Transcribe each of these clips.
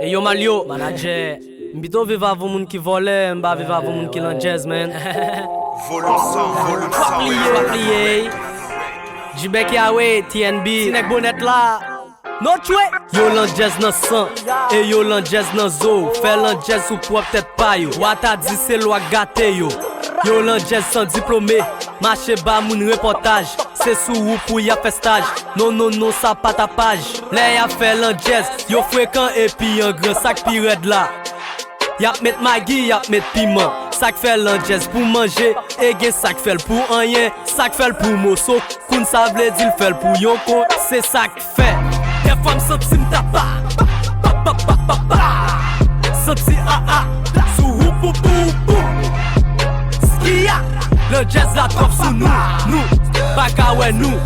E yo Malio, manager. Mbito vive avon moun ki vole, mba vive avon moun ki lan jazz, man. Volume 100, volume 100. Pas plié. Jibek Yahweh, TNB, Sinek Bonnet la. No chwe. Yo lan jazz nan sang, e yo lan jazz nan zo. Fè lan jazz ou pou peut pa yo. Wata di se lwa gate yo. Yo lan jazz sans diplômé, marché ba moun reportage. C'est sous ou pour y a fait stage. Non, ça pas ta page. Là y'a fait lan jazz, yo fréquent et puis un grand sac pirate là. Y'a met Maggi, y'a met piment. Sac fait lan jazz pour manger, et gen sac fait pour rien. Sac fait pour mosso, koun sa vle di l fait pour yon kon. C'est sac fait. Des femmes senti m'tapa. Senti sous ou pou pou. Skia, le jazz la trop sous nous. Baka ouais nous.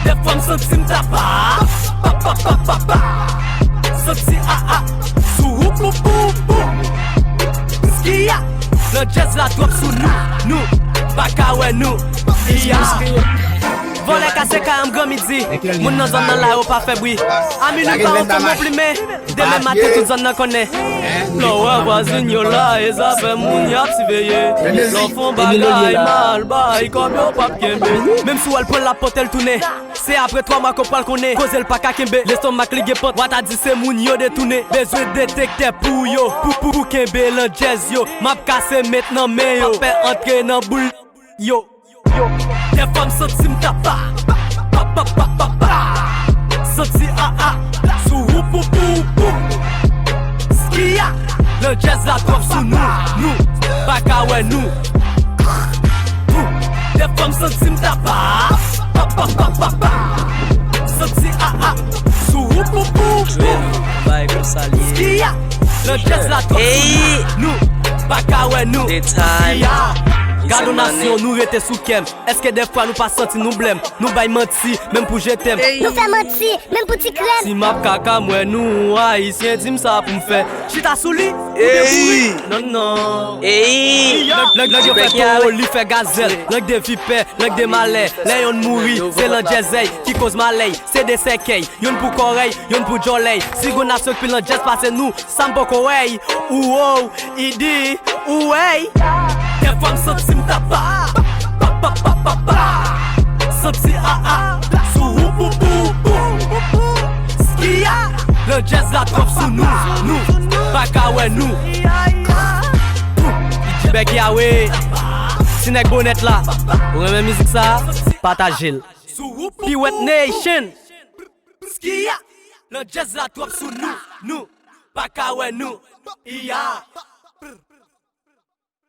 Des femmes senti m'tapa. Senti sous ou pou. Skia, le jazz la trop sous nous. Baka ouais nous. Vole kase ka am grand midi. Moun nan zon nan la yo pa febri. Ami nou pa on te moun plime. Deme matin tout zon nan connaît. L'on voisin yo la, et ça fait moun yap si veye. L'enfant bagay mal, bay comme yo pap kembe. Même si elle prend la porte elle tourne. C'est après 3 mois qu'on parle qu'on est. Cause elle pas ka kembe. L'estomac ligue pot. Wata di se moun yo détourné. Besoin détecter pour yo. Pour kembe lan jazz yo. Map kase maintenant mais yo. Fait entrer nan boule yo. Des femmes senti m'tapa. Senti sous ou pou. Skia, le jazz la trop sous nous. Baka ouais nous. Des femmes senti m'tapa. Senti sous ou pou. Skia, le jazz la trop sous nous. Baka ouais nous. Gardons nation, nous rete sous kem. Est-ce que des fois nous pas senti nous blême? Nous baille menti, même pour je t'aime. Nous fait menti, même pour ti crème. Si map kaka moi nous haïtien dis ça pour me faire. Chita sous lit. Non. L'angle yo fait pour lui fait gazelle. L'angle de vipère, l'angle de malais. L'ayon mouri, c'est l'an jazz qui cause malay. C'est des séquelles, yon pour coreille, yon pour jolay. Si go nation puis l'an jazz passe nous, sam poko way. Ou il dit ou hey. Des femmes senti m'tapa. Senti sous ou pou. Skia, le jazz la trop sous nous. Baka ouais nous. Jibek Yahweh, Sinek Bonnet là. Pour aimer musique ça, partagez-le. Piwet Nation. Skia, le jazz la trop sous nous. Baka ouais nous.